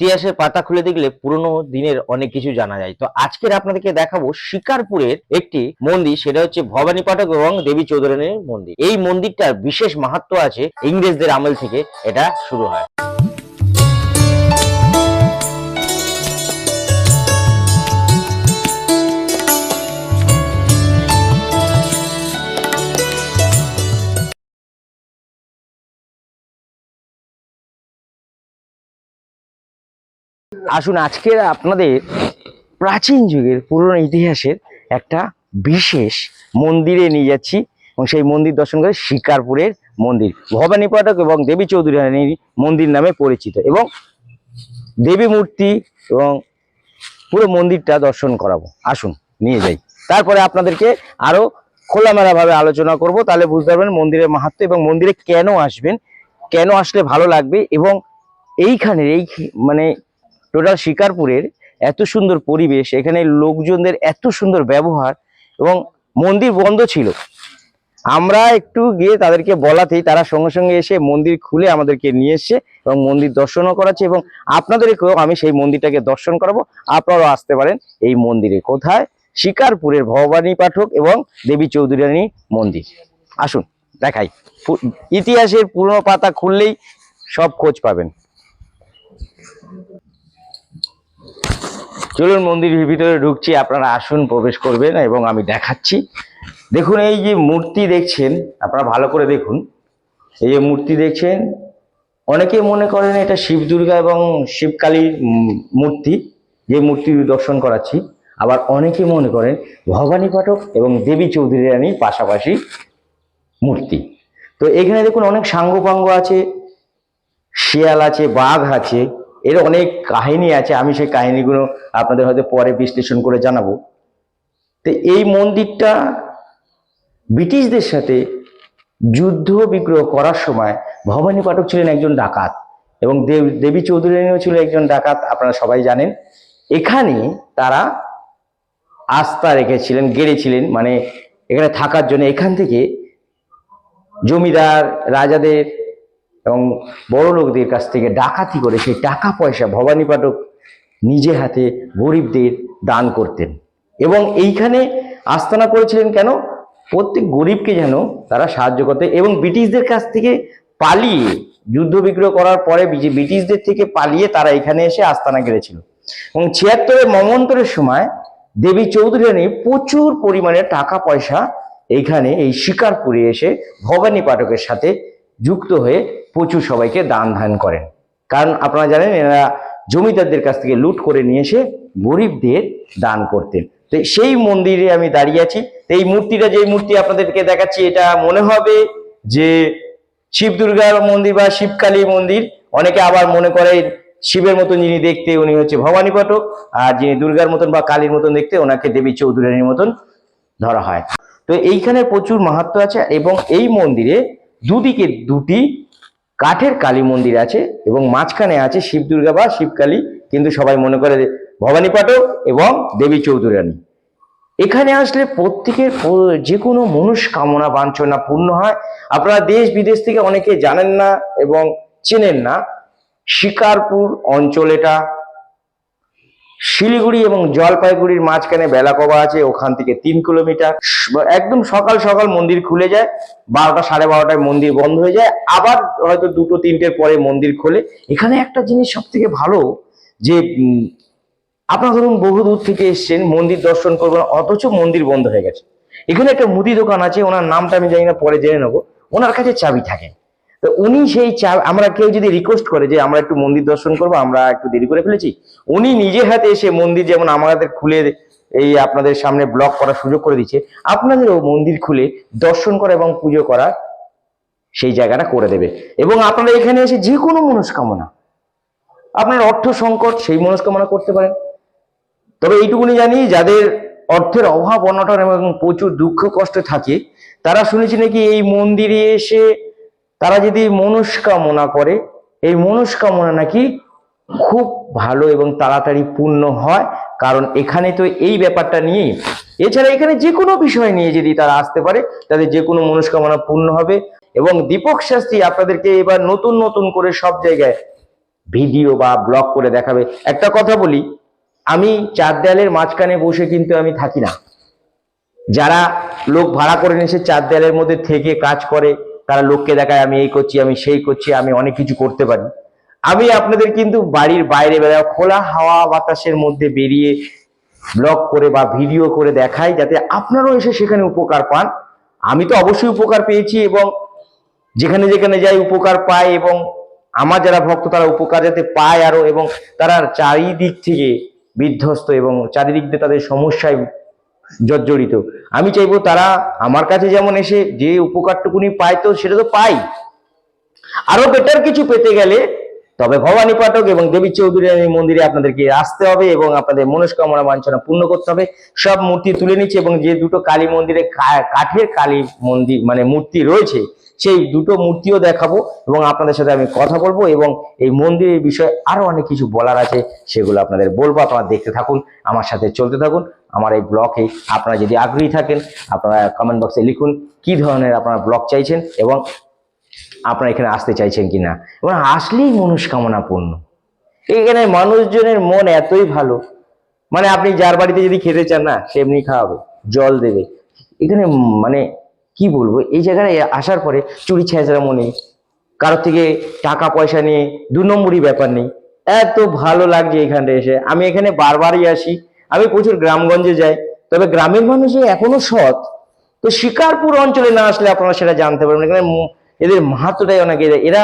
ইতিহাসের পাতা খুলে দেখলে পুরনো দিনের অনেক কিছু জানা যায়। তো আজকের আপনাদেরকে দেখাবো শিকারপুরের একটি মন্দির, সেটা হচ্ছে ভবানী পাঠক এবং দেবী চৌধুরানীর মন্দির। এই মন্দিরটার বিশেষ মাহাত্ম্য আছে, ইংরেজদের আমল থেকে এটা শুরু হয়। আসুন আজকের আপনাদের প্রাচীন যুগের পুরনো ইতিহাসের একটা বিশেষ মন্দিরে নিয়ে যাচ্ছি এবং সেই মন্দির দর্শন করে শিকারপুরের মন্দির ভবানী পাঠক এবং দেবী চৌধুরানীর মন্দির নামে পরিচিত, এবং দেবী মূর্তি এবং পুরো মন্দিরটা দর্শন করাবো। আসুন নিয়ে যাই, তারপরে আপনাদেরকে আরো খোলামেলা ভাবে আলোচনা করব, তাহলে বুঝতে পারবেন মন্দিরের মাহাত্ম্য এবং মন্দিরে কেন আসবেন, কেন আসলে ভালো লাগবে। এবং এইখানের এই মানে টোটাল শিকারপুরের এত সুন্দর পরিবেশ, এখানে লোকজনদের এত সুন্দর ব্যবহার, এবং মন্দির বন্ধ ছিল, আমরা একটু গিয়ে তাদেরকে বলাতেই তারা সঙ্গে সঙ্গে এসে মন্দির খুলে আমাদেরকে নিয়ে এসছে এবং মন্দির দর্শনও করাচ্ছে, এবং আপনাদেরকেও আমি সেই মন্দিরটাকে দর্শন করাবো। আপনারাও আসতে পারেন এই মন্দিরে। কোথায়? শিকারপুরের ভবানী পাঠক এবং দেবী চৌধুরানী মন্দির। আসুন দেখাই, ইতিহাসের পুরনো পাতা খুললেই সব খোঁজ পাবেন। চলুন মন্দিরের ভিতরে ঢুকছি, আপনারা আসুন, প্রবেশ করবেন এবং আমি দেখাচ্ছি। দেখুন এই যে মূর্তি দেখছেন, আপনারা ভালো করে দেখুন। এই যে মূর্তি দেখছেন, অনেকে মনে করেন এটা শিব দুর্গা এবং শিবকালীর মূর্তি, যে মূর্তি দর্শন করাচ্ছি। আবার অনেকে মনে করেন ভবানী পাঠক এবং দেবী চৌধুরানীর পাশাপাশি মূর্তি। তো এখানে দেখুন অনেক সাঙ্গপাঙ্গ আছে, শিয়াল আছে, বাঘ আছে, এর অনেক কাহিনী আছে। আমি সেই কাহিনীগুলো আপনাদের হয়তো পরে বিশ্লেষণ করে জানাবো। তো এই মন্দিরটা ব্রিটিশদের সাথে যুদ্ধ বিগ্রহ করার সময় ভবানী পাঠক ছিলেন একজন ডাকাত এবং দেবী চৌধুরানীও ছিল একজন ডাকাত, আপনারা সবাই জানেন। এখানে তারা আস্থা রেখেছিলেন, গেড়েছিলেন, মানে এখানে থাকার জন্য। এখান থেকে জমিদার, রাজাদের এবং বড় লোকদের কাছ থেকে ডাকাতি করে সেই টাকা পয়সা ভবানী পাঠক নিজে হাতে গরিবদের দান করতেন। এবং এইখানে আস্তানা করেছিলেন কেন? প্রত্যেক গরিবকে যেন তারা সাহায্য করতে, এবং ব্রিটিশদের কাছ থেকে পালিয়ে, যুদ্ধ বিগ্রহ করার পরে ব্রিটিশদের থেকে পালিয়ে তারা এখানে এসে আস্তানা গেড়েছিল। এবং ৭৬-এর মন্বন্তরের সময় দেবী চৌধুরানী প্রচুর পরিমাণে টাকা পয়সা এইখানে এই শিকারপুরে এসে ভবানী পাঠকের সাথে যুক্ত হয়ে প্রচুর সবাইকে দান ধান করেন। কারণ আপনারা জানেন এরা জমিদারদের কাছ থেকে লুট করে নিয়ে এসে গরিবদের দান করতেন। তো সেই মন্দিরে আমি দাঁড়িয়ে আছি। এই মূর্তিটা, যে মূর্তি আপনাদেরকে দেখাচ্ছি, এটা মনে হবে যে শিব দুর্গার মন্দির বা শিবকালী মন্দির। অনেকে আবার মনে করে শিবের মতন যিনি দেখতে উনি হচ্ছে ভবানী পাঠক, আর যিনি দুর্গার মতন বা কালীর মতন দেখতে ওনাকে দেবী চৌধুরানীর মতন ধরা হয়। তো এইখানে প্রচুর মাহাত্ম্য আছে, এবং এই মন্দিরে দুদিকে দুটি কাঠের কালী মন্দির আছে এবং মাঝখানে আছে শিব দুর্গা বা শিবকালী, কিন্তু সবাই মনে করে ভবানী পাঠক এবং দেবী চৌধুরানী। এখানে আসলে প্রত্যেকের যে কোনো মনস্কামনা বাঞ্ছনা পূর্ণ হয়। আপনারা দেশ বিদেশ থেকে অনেকে জানেন না এবং চেনেন না, শিকারপুর অঞ্চল এটা শিলিগুড়ি এবং জলপাইগুড়ির মাঝখানে বেলাকবা আছে, ওখান থেকে ৩ কিলোমিটার। একদম সকাল সকাল মন্দির খুলে যায়, ১২টা সাড়ে ১২টায় মন্দির বন্ধ হয়ে যায়, আবার হয়তো ২টো ৩টের পরে মন্দির খোলে। এখানে একটা জিনিস সব থেকে ভালো, যে আপনারা ধরুন বহু দূর থেকে এসছেন, মন্দির দর্শন করবেন, অথচ মন্দির বন্ধ হয়ে গেছে। এখানে একটা মুদি দোকান আছে, ওনার নামটা আমি জানি না, পরে জেনে নেবো। ওনার কাছে চাবি থাকে, তো উনি সেই চাবি, আমরা কেউ যদি রিকোয়েস্ট করে যে আমরা একটু মন্দির দর্শন করবো, আমরা একটু দেরি করে ফেলেছি, উনি নিজে হাতে এসে মন্দির যেমন আমাদের খুলে এই আপনাদের সামনে ব্লক করার সুযোগ করে দিচ্ছে, আপনাদেরও মন্দির খুলে দর্শন করা এবং পুজো করা সেই জায়গাটা করে দেবে। এবং আপনারা এখানে এসে যে কোনো মনস্কামনা, আপনার অর্থ সংকট, সেই মনস্কামনা করতে পারেন। তবে এইটুকুনি জানি, যাদের অর্থের অভাব অনটন এবং প্রচুর দুঃখ কষ্ট থাকে, তারা শুনেছি নাকি এই মন্দিরে এসে তারা যদি মনস্কামনা করে, এই মনস্কামনা নাকি খুব ভালো এবং তাড়াতাড়ি পূর্ণ হয়। কারণ এখানে তো এই ব্যাপারটা নিয়েই, এছাড়া এখানে যে কোনো বিষয় নিয়ে যদি তারা আসতে পারে, তাদের যে কোনো মনস্কামনা পূর্ণ হবে। এবং দীপক শাস্ত্রী আপনাদেরকে এবার নতুন নতুন করে সব জায়গায় ভিডিও বা ব্লগ করে দেখাবে। একটা কথা বলি, আমি চার দেয়ালের মাঝখানে বসে কিন্তু আমি থাকি না। যারা লোক ভাড়া করে নিয়ে এসে চার দেয়ালের মধ্যে থেকে কাজ করে, তারা লোককে দেখায় আমি এই করছি, আমি সেই করছি, আমি অনেক কিছু করতে পারি। আমি আপনাদের কিন্তু বাড়ির বাইরে বেরোয় খোলা হাওয়া বাতাসের মধ্যে বেরিয়ে ব্লগ করে বা ভিডিও করে দেখাই, যাতে আপনারাও এসে সেখানে উপকার পান। আমি তো অবশ্যই উপকার পেয়েছি এবং যেখানে যেখানে যাই উপকার পাই, এবং আমার যারা ভক্ত তারা উপকার যাতে পায় আরো, এবং তারা চারিদিক থেকে বিধ্বস্ত এবং চারিদিক দিয়ে তাদের সমস্যায় জর্জরিত। আমি চাইবো তারা আমার কাছে যেমন এসে যে উপকারটুকুনি পায়, তো সেটা তো পাই, আরো বেটার কিছু পেতে গেলে তবে ভবানী পাঠক এবং দেবী চৌধুরী মন্দিরে আপনাদেরকে আসতে হবে এবং আপনাদের মনস্কামনা বাঞ্ছনা পূর্ণ করতে হবে। সব মূর্তি তুলে নিচ্ছে এবং যে দুটো কালী মন্দিরে কাঠের কালী মন্দির মানে মূর্তি রয়েছে, সেই দুটো মূর্তিও দেখাবো এবং আপনাদের সাথে আমি কথা বলবো, এবং এই মন্দিরের বিষয়ে আরো অনেক কিছু বলার আছে, সেগুলো আপনাদের বলবো। আপনারা দেখতে থাকুন, আমার সাথে চলতে থাকুন আমার এই ব্লগে। আপনারা যদি আগ্রহী থাকেন, আপনারা কমেন্ট বক্সে লিখুন কি ধরনের আপনারা ব্লগ চাইছেন এবং আপনারা এখানে আসতে চাইছেন কিনা, এবং আসলেই মনস্কামনা পূর্ণ। এখানে মানুষজনের মন এতই ভালো, মানে আপনি যার বাড়িতে যদি খেতে চান না, সে এমনি খাওয়াবে, জল দেবে। এখানে মানে কি বলবো, এই জায়গায় আসার পরে চুরি ছেঁচড়া মনে, কারোর থেকে টাকা পয়সা নিয়ে 2 নম্বরই ব্যাপার নেই। এত ভালো লাগছে এখানটা এসে, আমি এখানে বারবারই আসি। আমি প্রচুর গ্রামগঞ্জে যাই, তবে গ্রামের মানুষ এখনো সৎ। তো শিকারপুর অঞ্চলে না আসলে আপনারা সেটা জানতে পারবেন। এখানে এদের মাহাত্ম্যটাই অনেক। এরা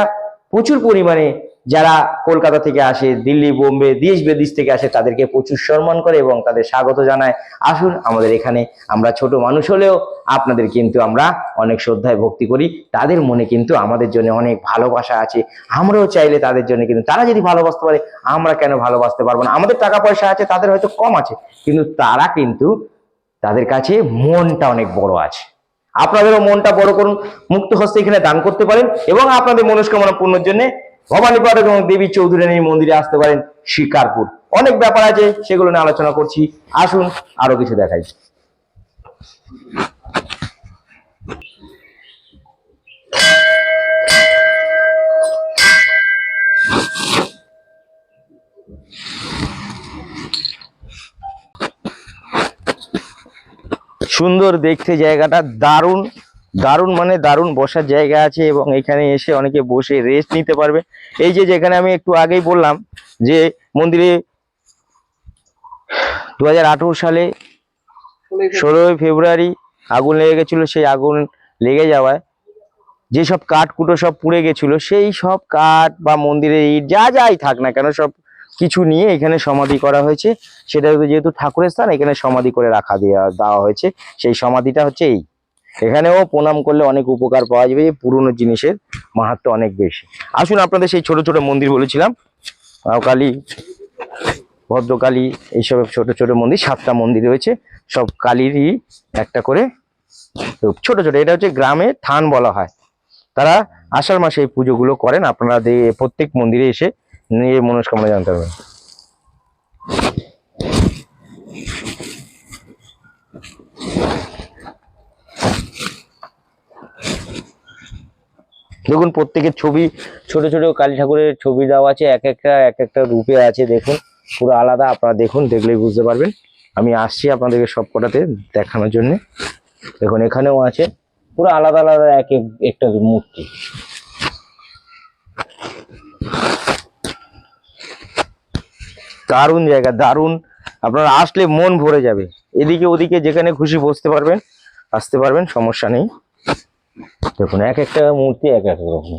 প্রচুর পরিমাণে যারা কলকাতা থেকে আসে, দিল্লি বোম্বে দেশ বিদেশ থেকে আসে, তাদেরকে প্রচুর সম্মান করে এবং তাদের স্বাগত জানায়। আসুন আমাদের এখানে, আমরা ছোট মানুষ হলেও আপনাদের কিন্তু আমরা অনেক শ্রদ্ধায় ভক্তি করি। তাদের মনে কিন্তু আমাদের জন্য অনেক ভালোবাসা আছে। আমরাও চাইলে তাদের জন্য, কিন্তু তারা যদি ভালোবাসতে পারে, আমরা কেন ভালোবাসতে পারবো না? আমাদের টাকা পয়সা আছে, তাদের হয়তো কম আছে, কিন্তু তারা কিন্তু তাদের কাছে মনটা অনেক বড় আছে। আপনাদেরও মনটা বড় করুন, মুক্ত হস্তে এখানে দান করতে পারেন এবং আপনাদের মনস্কামনা পূর্ণের জন্য ভবানী পাঠক এবং দেবী চৌধুরী মন্দিরে আসতে পারেন শিকারপুর। অনেক ব্যাপার আছে, সেগুলো নিয়ে আলোচনা করছি। আসুন আরো কিছু দেখাই। সুন্দর দেখতে জায়গাটা, দারুণ দারুণ মানে দারুণ বসার জায়গা আছে এবং এখানে এসে অনেকে বসে রেস্ট নিতে পারবে। এই যে যেখানে আমি একটু আগেই বললাম যে মন্দিরে 2018 সালে 16ই ফেব্রুয়ারি আগুন লেগে গেছিল। সেই আগুন লেগে যাওয়ায় যেসব কাঠ কুটো সব পুড়ে গেছিল, সেই সব কাঠ বা মন্দিরের ইট যা যাই থাক না কেন, সব কিছু নিয়ে এখানে সমাধি করা হয়েছে। সেটা যেহেতু ঠাকুরের স্থান, এখানে সমাধি করে দেওয়া হয়েছে। সেই সমাধিটা হচ্ছে এই। এখানেও প্রণাম করলে অনেক উপকার পাওয়া যাবে। পুরনো জিনিসের মাহাত্ম্য অনেক বেশি। আসুন আপনাদের সেই ছোট ছোট মন্দির বলেছিলাম, কালী, ভদ্রকালী, এইসব ছোট ছোট মন্দির, 7টা মন্দির রয়েছে। সব কালীরই একটা করে ছোট ছোট। এটা হচ্ছে গ্রামে থান বলা হয়। তারা আষাঢ় মাসে এই পুজোগুলো করেন। আপনারা প্রত্যেক মন্দিরে এসে নিজের মনস্কামনা জানতে পারবেন। দেখুন প্রত্যেকের ছবি, ছোট ছোট কালী ঠাকুরের ছবি দেওয়া আছে, এক একটা রূপে আছে। দেখুন পুরো আলাদা, আপনারা দেখুন, দেখলেই বুঝতে পারবেন। আমি আসছি আপনাদেরকে সব কটাতে দেখানোর জন্য। দেখুন এখানেও আছে পুরো আলাদা আলাদা একটা মূর্তি। দারুণ জায়গা, দারুণ। আপনারা আসলে মন ভরে যাবে। এদিকে ওদিকে যেখানে খুশি বসতে পারবেন, আসতে পারবেন, সমস্যা নেই। দেখুন একটা মূর্তি এক রকম।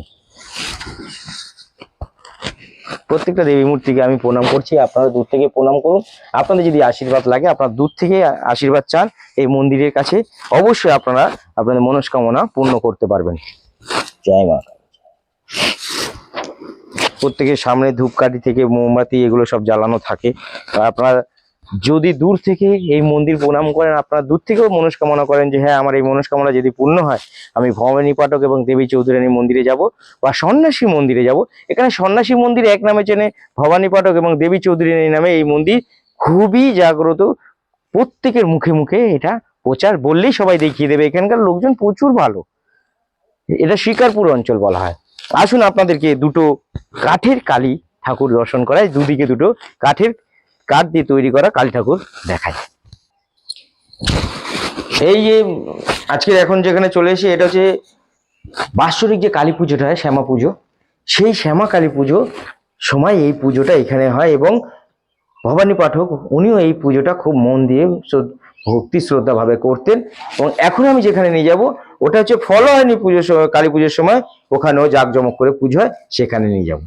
প্রত্যেকটা দেবী মূর্তিকে আমি প্রণাম করছি। আপনারা দূর থেকে প্রণাম করুন। আপনাদের যদি আশীর্বাদ লাগে, আপনারা দূর থেকে আশীর্বাদ চান এই মন্দিরের কাছে, অবশ্যই আপনারা আপনাদের মনস্কামনা পূর্ণ করতে পারবেন। জয় মা। প্রত্যেকের সামনে ধূপকাঠি থেকে মোমবাতি এগুলো সব জ্বালানো থাকে। আপনারা যদি দূর থেকে এই মন্দির প্রণাম করেন, আপনারা দূর থেকেও মনস্কামনা করেন যে হ্যাঁ আমার এই মনস্কামনা যদি পূর্ণ হয়, আমি ভবানী পাঠক এবং দেবী চৌধুরী মন্দিরে যাব বা সন্ন্যাসী মন্দিরে যাব। এখানে সন্ন্যাসী মন্দির এক নামে চেনে, ভবানী পাঠক এবং দেবী চৌধুরী নামে এই মন্দির খুবই জাগ্রত। প্রত্যেকের মুখে মুখে এটা প্রচার, বললেই সবাই দেখিয়ে দেবে। এখানকার লোকজন প্রচুর ভালো। এটা শিকারপুর অঞ্চল বলা হয়। আসুন আপনাদেরকে দুটো কাঠের কালী ঠাকুর দর্শন করায়, দুদিকে দুটো কাঠ দিয়ে তৈরি করা কালী ঠাকুর দেখায়। এই যে আজকে এখন যেখানে চলে এসে, এটা হচ্ছে বাৎসরিক যে কালী পুজোটা হয়, শ্যামা পুজো, সেই শ্যামা কালী পুজো সময় এই পুজোটা এখানে হয়। এবং ভবানী পাঠক উনিও এই পুজোটা খুব মন দিয়ে ভক্তি শ্রদ্ধা ভাবে করতেন। এবং এখন আমি যেখানে নিয়ে যাব ওটা হচ্ছে ফলহানি পুজোর সময়, কালী পুজোর সময় ওখানেও জাঁকজমক করে পুজো হয়, সেখানে নিয়ে যাব।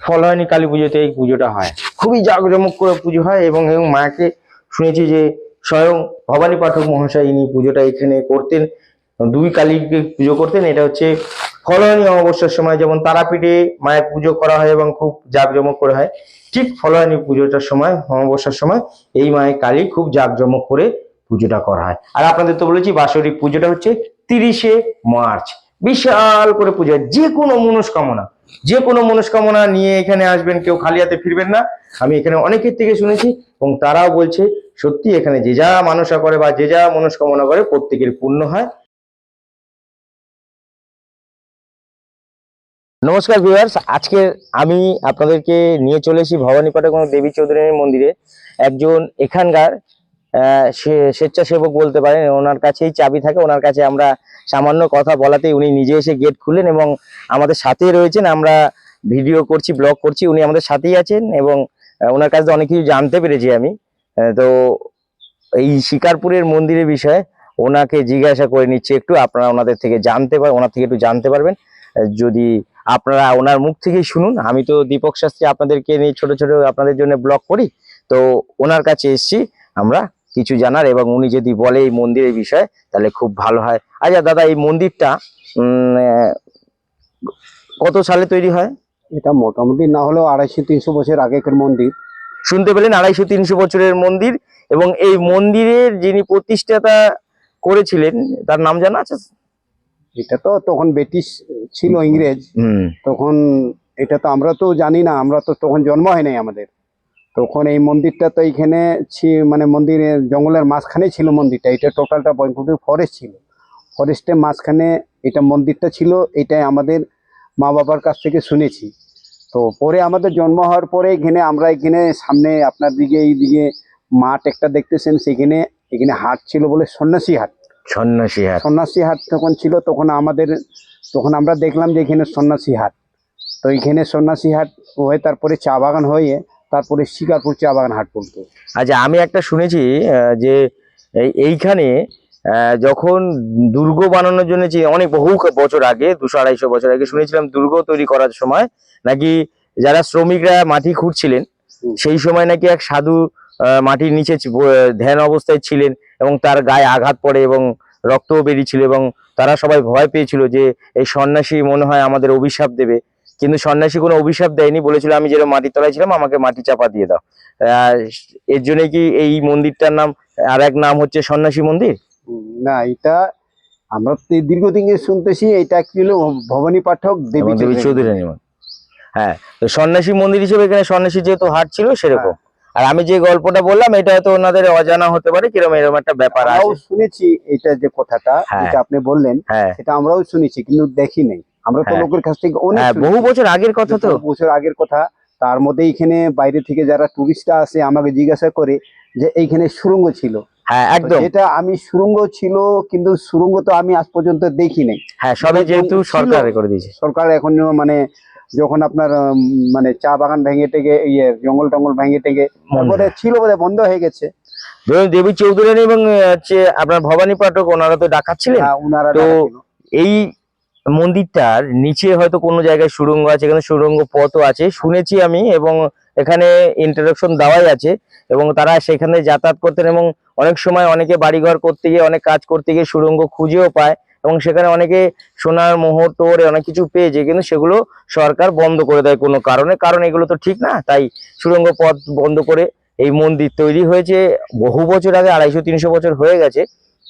ফলহানি কালী পুজোতে এই পুজোটা হয়, খুবই জাঁকজমক করে পুজো হয়। এবং মাকে শুনেছি যে স্বয়ং ভবানী পাঠক মহাশয় ইনি পুজোটা এখানে করতেন, দুই কালীকে পুজো করতেন। এটা হচ্ছে ফলহানি অমাবস্যার সময় যেমন তারাপীঠে মায়ের পুজো করা হয় এবং খুব জাঁকজমক করে হয়, ঠিক ফলহানি পুজোটার সময় অমাবস্যার সময় এই মায়ের কালী খুব জাঁকজমক করে পুজোটা করা হয়। আর আপনাদের তো বলেছি বাৎসরিক পুজোটা হচ্ছে 30শে মার্চ, বিশাল করে পুজো হয়। যে কোনো মনস্কামনা নিয়ে এখানে আসবেন, কেউ খালি হাতে ফিরবেন না। আমি এখানে অনেকের থেকে শুনেছি এবং তারাও বলছে সত্যি এখানে যে যা মানসা করে বা যে যা মনস্কামনা করে প্রত্যেকের পূর্ণ হয়। নমস্কার ভিউয়ার্স, আজকে আমি আপনাদেরকে নিয়ে চলে এসেছি ভবানী পাঠক দেবী চৌধুরানীর মন্দিরে। একজন এখানকার স্বেচ্ছাসেবক বলতে পারেন, ওনার কাছেই চাবি থাকে। ওনার কাছে আমরা সামান্য কথা বলাতেই উনি নিজে এসে গেট খুললেন এবং আমাদের সাথেই রয়েছেন। আমরা ভিডিও করছি, ব্লগ করছি, উনি আমাদের সাথেই আছেন এবং ওনার কাছে অনেক কিছু জানতে পেরেছি আমি। তো এই শিকারপুরের মন্দিরের বিষয়ে ওনাকে জিজ্ঞাসা করে নিচ্ছি একটু, আপনারা ওনাদের থেকে ওনার থেকে একটু জানতে পারবেন। যদি আপনারা ওনার মুখ থেকেই শুনুন। আমি তো দীপক শাস্ত্রী আপনাদেরকে নিয়ে ছোট ছোট আপনাদের জন্য ব্লগ করি, তো ওনার কাছে এসেছি আমরা কিছু জানার, এবং উনি যদি বলে এই মন্দিরের বিষয়ে তাহলে খুব ভালো হয়। আচ্ছা দাদা, এই মন্দিরটা কত সালে তৈরি হয়? এটা মোটামুটি না হলেও 250-300 বছর আগেকার মন্দির। শুনতে পেলেন, 250-300 বছরের মন্দির। এবং এই মন্দিরের যিনি প্রতিষ্ঠাতা করেছিলেন তার নাম জানা আছে? এটা তো তখন ব্রিটিশ ছিল, ইংরেজ। তখন এটা তো আমরা তো জানি না, আমরা তো তখন জন্ম হয় নাই আমাদের। তখন এই মন্দিরটা তো এইখানে মানে মন্দিরের জঙ্গলের মাঝখানে ছিল মন্দিরটা। এটা টোটালটা বৈকুণ্ঠ ফরেস্ট ছিল, ফরেস্টের মাঝখানে এটা মন্দিরটা ছিল। এটাই আমাদের মা বাবার কাছ থেকে শুনেছি। তো পরে আমাদের জন্ম হওয়ার পরে এখানে সামনে আপনার দিকে এইদিকে মাঠ একটা দেখতেছেন, এখানে হাট ছিল বলে সন্ন্যাসী হাট তখন ছিল। তখন আমরা দেখলাম যে এখানে সন্ন্যাসী হাট। তো এখানে সন্ন্যাসী হাট হয়ে তারপরে চা বাগান হয়ে তারপরে শিকারপুর চা বাগান হাট পড়তো। আচ্ছা, আমি একটা শুনেছি যে এইখানে যখন দুর্গ বানানোর জন্য, যে অনেক বহু বছর আগে, 200-250 বছর আগে শুনেছিলাম দুর্গ তৈরি করার সময় নাকি যারা শ্রমিকরা মাটি খুঁড়ছিলেন সেই সময় নাকি এক সাধু মাটির নিচে ধ্যান অবস্থায় ছিলেন এবং তার গায়ে আঘাত পড়ে এবং রক্তও বেরিয়েছিল, এবং তারা সবাই ভয় পেয়েছিল যে এই সন্ন্যাসী মনে হয় আমাদের অভিশাপ দেবে। কিন্তু সন্ন্যাসী কোনো অভিশাপ দেয়নি, বলেছিল আমি যেরকম মাটির তলায় ছিলাম আমাকে মাটি চাপা দিয়ে দাও। এর জন্য কি এই মন্দিরটার নাম, আর এক নাম হচ্ছে সন্ন্যাসী মন্দির? না, এটা আমরা দীর্ঘদিন শুনতেছি এটা অ্যাকচুয়ালি ভবানী পাঠক দেবী চৌধুরানী। হ্যাঁ, তো সন্ন্যাসী মন্দির হিসেবে এখানে সন্ন্যাসী যেহেতু হাট ছিল সেরকম। আর আমি যে গল্পটা বললাম এটা হয়তো ওনাদের অজানা হতে পারে, কিরকম এরকম একটা ব্যাপার আছে। শুনেছি এটা যে কথাটা এটা আপনি বললেন, সেটা আমরাও শুনেছি কিন্তু দেখি নাই। আমরা তো লোকের কাছ থেকে অনেক বহু বছর আগের কথা, তো বছর আগের কথা। তার মধ্যে এখানে বাইরে থেকে যারা টুরিস্টরা আসে আমাকে জিজ্ঞাসা করে যে এইখানে সুড়ঙ্গ ছিল। হ্যাঁ একদম, এটা আমি সুড়ঙ্গ ছিল, কিন্তু সুড়ঙ্গ তো আমি আজ পর্যন্ত দেখি নাই। হ্যাঁ, সবই যেহেতু সরকার করে দিয়েছে। সরকার এখন মানে যখন আপনার মানে চা বাগান ভেঙে টেগে জঙ্গল টঙ্গল ভেঙে টেগে তারপরে ছিল বোধহয় বন্ধ হয়ে গেছে। দেবী চৌধুরানী এবং হচ্ছে আপনার ভবানী পাঠক ওনারা তো ডাকাচ্ছিলেন। তো এই মন্দিরটার নিচে হয়তো কোনো জায়গায় সুড়ঙ্গ আছে, এখানে সুড়ঙ্গ পথও আছে শুনেছি আমি, এবং এখানে ইন্ট্রোডাকশন দেওয়াই আছে। এবং তারা সেখানে যাতায়াত করতেন এবং অনেক সময় অনেকে বাড়িঘর করতে গিয়ে, অনেক কাজ করতে গিয়ে সুড়ঙ্গ খুঁজেও পায়, এবং সেখানে অনেকে সোনার মোহর টোরে অনেক কিছু পেয়েছে, কিন্তু সেগুলো সরকার বন্ধ করে দেয় কোনো কারণে। কারণ এগুলো তো ঠিক না, তাই সুড়ঙ্গ পথ বন্ধ করে এই মন্দির তৈরি হয়েছে বহু বছর আগে, 250-300 বছর হয়ে গেছে।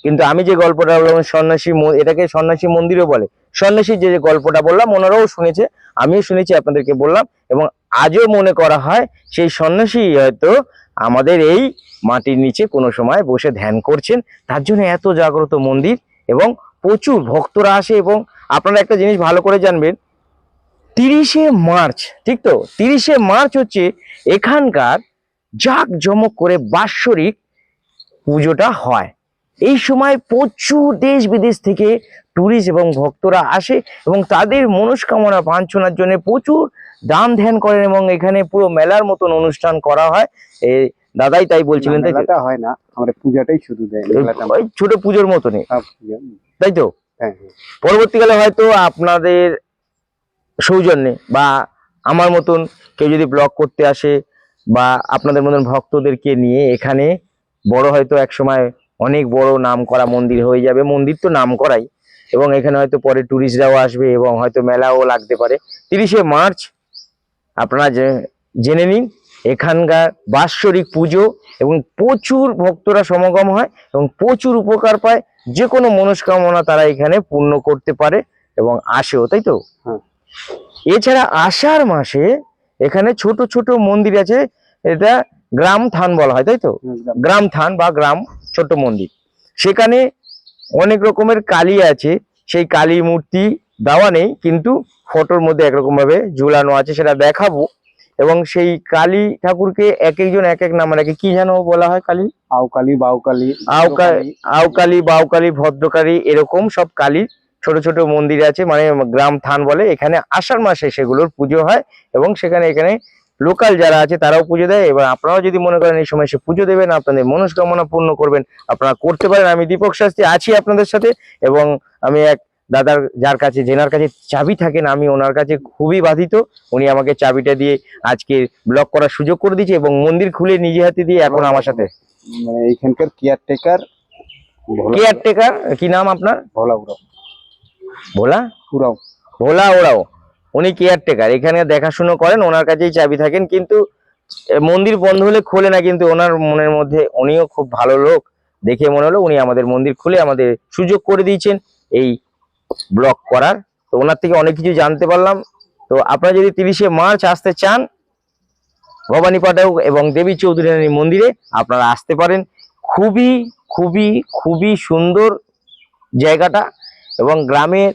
কিন্তু আমি যে গল্পটা বললাম সন্ন্যাসী, এটাকে সন্ন্যাসী মন্দিরও বলে। সন্ন্যাসী যে গল্পটা বললাম ওনারাও শুনেছে, আমিও শুনেছি, আপনাদেরকে বললাম। এবং আজও মনে করা হয় সেই সন্ন্যাসী হয়তো আমাদের এই মাটির নিচে কোনো সময় বসে ধ্যান করছেন, তার জন্য এত জাগ্রত মন্দির এবং প্রচুর ভক্তরা আসে। এবং আপনারা একটা জিনিস ভালো করে জানবেন, 30শে মার্চ, ঠিক তো? 30শে মার্চ হচ্ছে এখানকার জাঁকজমক করে বাৎসরিক পুজোটা হয়। এই সময় প্রচুর দেশ বিদেশ থেকে টুরিস্ট এবং ভক্তরা আসে এবং তাদের মনস্কামনা বাঞ্ছনার জন্য প্রচুর দান ধ্যান করেন এবং এখানে পুরো মেলার মতন অনুষ্ঠান করা হয়। এই দাদাই তাই বলছিলেন, তাই তো? মেলাটা হয় না, আমরা পূজাটাই শুধু দেয়, মেলাটা ওই ছোট পুজোর মতনই, সব পূজা। তাই তো? হ্যাঁ হ্যাঁ। পরবর্তীকালে হয়তো আপনাদের সৌজন্যে বা আমার মতন কেউ যদি ব্লগ করতে আসে বা আপনাদের মতন ভক্তদেরকে নিয়ে এখানে বড় হয়তো একসময় অনেক বড় নাম করা মন্দির হয়ে যাবে। মন্দির তো নাম করাই, এবং এখানে হয়তো পরে টুরিস্টরাও আসবে এবং হয়তো মেলাও লাগতে পারে। 30শে মার্চ আপনারা জেনে নিন, এখানকার বাৎসরিক পুজো এবং প্রচুর ভক্তরা সমাগম হয় এবং প্রচুর উপকার পায়। যে কোনো মনস্কামনা তারা এখানে পূর্ণ করতে পারে এবং আসেও, তাই তো? হ্যাঁ। এছাড়া আষাঢ় মাসে এখানে ছোট ছোট মন্দির আছে, এটা গ্রাম থান বলা হয়, তাই তো? গ্রাম থান বা গ্রাম ছোট মন্দির, সেখানে অনেক রকমের কালী আছে। সেই কালী মূর্তি দেওয়া নেই, কিন্তু ফটোর মধ্যে একরকম ভাবে ঝুলানো আছে, সেটা দেখাবো। এবং সেই কালী ঠাকুরকে এক একজন এক এক নাম রাখে, কি যেন বলা হয়? কালী, আউকালী, বাউকালী, আউকালী, বাউকালী, ভদ্রকালী, এরকম সব কালী ছোট ছোট মন্দির আছে, মানে গ্রাম থান বলে। এখানে আষাঢ় মাসে সেগুলোর পুজো হয় এবং এখানে লোকাল যারা আছে তারাও পুজো দেয়। এবার আপনারাও যদি মনে করেন এই সময় সে পুজো দেবেন, আপনাদের মনস্কামনা পূর্ণ করবেন, আপনারা করতে পারেন। আমি দীপক শাস্ত্রী আছি আপনাদের সাথে, এবং আমি এক দাদার যেনার কাছে চাবি থাকেন, আমি ওনার কাছে খুবই বাধিত। উনি আমাকে চাবিটা দিয়ে আজকে ব্লগ করার সুযোগ করে দিয়েছে এবং মন্দির খুলে নিজে হাতে দিয়ে এখন আমার সাথে। মানে এইখানকার কেয়ারটেকার, কি নাম আপনার? ভোলা উরাও। ভোলা উরাও, ভোলা ওরাও, উনি কেয়ারটেকার, এখানে দেখাশুনো করেন, ওনার কাছেই চাবি থাকেন। কিন্তু মন্দির বন্ধ হলে খোলে না, কিন্তু ওনার মনের মধ্যে, উনিও খুব ভালো লোক, দেখে মনে হলো উনি আমাদের মন্দির খুলে আমাদের সুযোগ করে দিয়েছেন এই ব্লগ করার। তো ওনার থেকে অনেক কিছু জানতে পারলাম। তো আপনারা যদি 30শে মার্চ আসতে চান ভবানী পাঠক এবং দেবী চৌধুরী রানীর মন্দিরে, আপনারা আসতে পারেন। খুবই খুবই খুবই সুন্দর জায়গাটা, এবং গ্রামের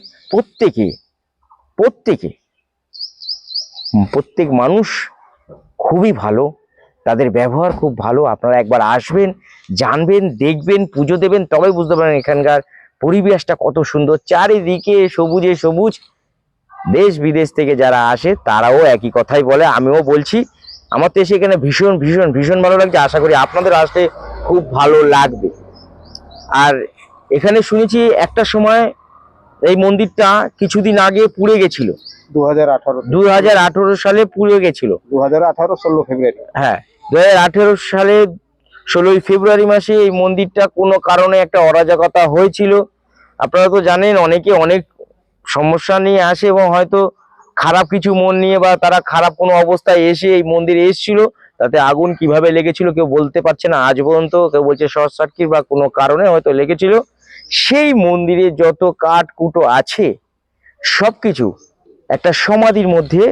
প্রত্যেক মানুষ খুবই ভালো, তাদের ব্যবহার খুব ভালো। আপনারা একবার আসবেন, জানবেন, দেখবেন, পুজো দেবেন, তবেই বুঝতে পারবেন এখানকার পরিবেশটা কত সুন্দর। চারিদিকে সবুজে সবুজ। দেশ বিদেশ থেকে যারা আসে তারাও একই কথাই বলে, আমিও বলছি। আমার তো এসে এখানে ভীষণ ভীষণ ভীষণ ভালো লাগছে। আশা করি আপনাদের আসতে খুব ভালো লাগবে। আর এখানে শুনেছি একটা সময় এই মন্দিরটা কিছুদিন আগে পুড়ে গেছিল, 2018 সালে পুড়ে গেছিল। 2018 16 ফেব্রুয়ারি। হ্যাঁ, 2018 সালে 16ই ফেব্রুয়ারি মাসে এই মন্দিরটা কোনো কারণে একটা অরাজকতা হয়েছিল। আপনারা তো জানেন, অনেকে অনেক সমস্যা নিয়ে আসে এবং হয়তো খারাপ কিছু মন নিয়ে বা তারা খারাপ কোনো অবস্থায় এসে এই মন্দিরে এসেছিল। তাতে আগুন কিভাবে লেগেছিল কেউ বলতে পারছে না আজ পর্যন্ত। কেউ বলছে শর্ট সার্কিট বা কোনো কারণে হয়তো লেগেছিল। সেই মন্দিরে যত কাঠ কুটো আছে সবকিছু একটা সমাধির মধ্যে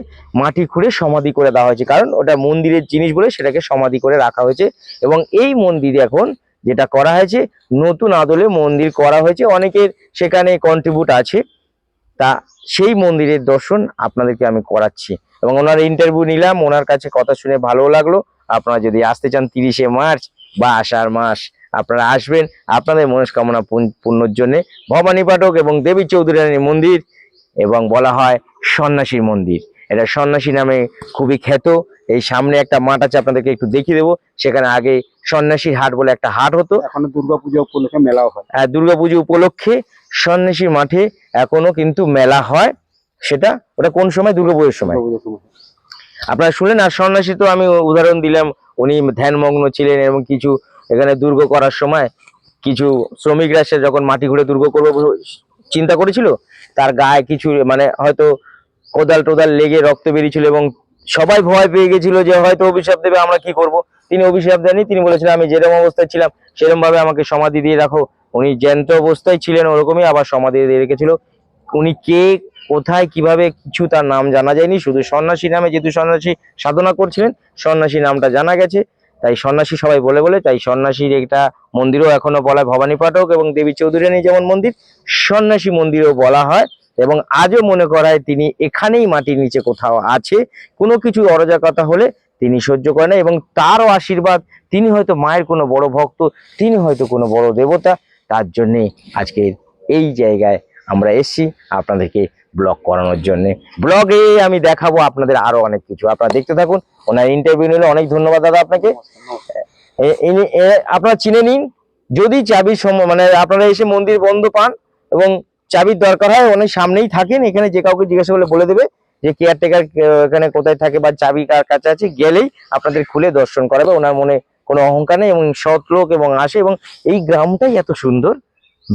মাটি খুঁড়ে সমাধি করে দেওয়া হয়েছে, কারণ ওটা মন্দিরের জিনিস বলে সেটাকে সমাধি করে রাখা হয়েছে। এবং এই মন্দিরে এখন যেটা করা হয়েছে, নতুন আদলে মন্দির করা হয়েছে, অনেকের সেখানে কন্ট্রিবিউট আছে। তা সেই মন্দিরের দর্শন আপনাদেরকে আমি করাচ্ছি এবং ওনার ইন্টারভিউ নিলাম, ওনার কাছে কথা শুনে ভালো লাগলো। আপনারা যদি আসতে চান 30শে মার্চ বা আষাঢ় মাস, আপনারা আসবেন আপনাদের মনস্কামনা পূর্ণর জন্য। ভবানী পাঠক এবং দেবী চৌধুরী রানীর মন্দির, এবং বলা হয় সন্ন্যাসীর মন্দির। এটা সন্ন্যাসী নামে খুবই খ্যাত। এই সামনে একটা মাঠ আছে, আপনাদেরকে একটু দেখিয়ে দেবো। সেখানে আগে সন্ন্যাসীর হাট বলে একটা হাট হতো। এখন দুর্গাপূজা উপলক্ষে মেলাও হয়। দুর্গাপুজো উপলক্ষে সন্ন্যাসীর মাঠে এখনো কিন্তু মেলা হয়। ওটা কোন সময়? দুর্গাপুজোর সময় আপনারা শুনলেন। আর সন্ন্যাসী তো আমি উদাহরণ দিলাম, উনি ধ্যানমগ্ন ছিলেন এবং কিছু এখানে দুর্গ করার সময় কিছু শ্রমিকরা সে যখন মাটি ঘুরে দুর্গ করবে চিন্তা করেছিল, তার গায়ে কিছু মানে হয়তো কোদাল টোদাল লেগে রক্ত বেরিয়েছিল এবং সবাই ভয় পেয়ে গেছিল যে হয়তো অভিশাপ দেবে, আমরা কি করব। তিনি অভিশাপ দেননি, তিনি বলেছিলেন আমি যেরকম অবস্থায় ছিলাম সেরকম ভাবে আমাকে সমাধি দিয়ে রাখো। উনি জ্যান্ত অবস্থায় ছিলেন, ওরকমই আবার সমাধি দিয়ে রেখেছিল। উনি কে, কোথায়, কিভাবে কিছু তার নাম জানা যায়নি, শুধু সন্ন্যাসী নামে, যেহেতু সন্ন্যাসী সাধনা করছিলেন, সন্ন্যাসী নামটা জানা গেছে। তাই সন্ন্যাসী সবাই বলে তাই সন্ন্যাসীর একটা মন্দিরও এখনো বলা হয়। ভবানী পাঠক এবং দেবী চৌধুরী রানী যেমন মন্দির, সন্ন্যাসী মন্দিরও বলা হয়। এবং আজও মনে করায় তিনি এখানেই মাটির নিচে কোথাও আছে। কোনো কিছু অরাজকতা হলে তিনি সহ্য করেন না, এবং তারও আশীর্বাদ, তিনি হয়তো মায়ের কোনো বড় ভক্ত, তিনি হয়তো কোনো বড় দেবতা, তার জন্যে আজকের এই জায়গায় আমরা এসেছি আপনাদেরকে ব্লগ করানোর জন্য। ব্লগে আমি দেখাবো আপনাদের আরো অনেক কিছু, আপনারা দেখতে থাকুন। ওনার ইন্টারভিউ নিলে অনেক ধন্যবাদ দাদা আপনাকে। আপনারা চিনে নিন, যদি চাবির মানে আপনারা এসে মন্দির বন্ধ পান এবং চাবির দরকার হয়, অনেক সামনেই থাকেন, এখানে যে কাউকে জিজ্ঞাসা করলে বলে দেবে যে কেয়ারটেকার এখানে কোথায় থাকে বা চাবি কার কাছে আছে, গেলেই আপনাদের খুলে দর্শন করাবে। ওনার মনে কোনো অহংকার নেই এবং সৎ লোক এবং আসে, এবং এই গ্রামটাই এত সুন্দর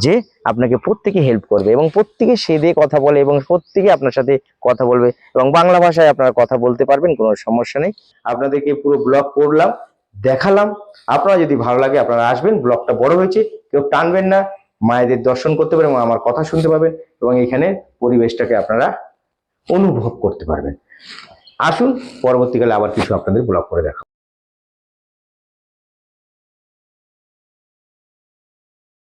যে আপনাকে প্রত্যেকে হেল্প করবে এবং প্রত্যেকে সেদে কথা বলে এবং প্রত্যেকে আপনার সাথে কথা বলবে এবং বাংলা ভাষায় আপনারা কথা বলতে পারবেন, কোনো সমস্যা নেই। আপনাদেরকে পুরো ব্লগ করলাম, দেখালাম। আপনারা যদি ভালো লাগে আপনারা আসবেন, ব্লগটা বড় হয়েছে, কেউ টানবেন না, মায়েদের দর্শন করতে পারবেন এবং আমার কথা শুনতে পাবেন এবং এখানে পরিবেশটাকে আপনারা অনুভব করতে পারবেন। আসুন, পরবর্তীকালে আবার কিছু আপনাদের ব্লগ করে দেখাবো।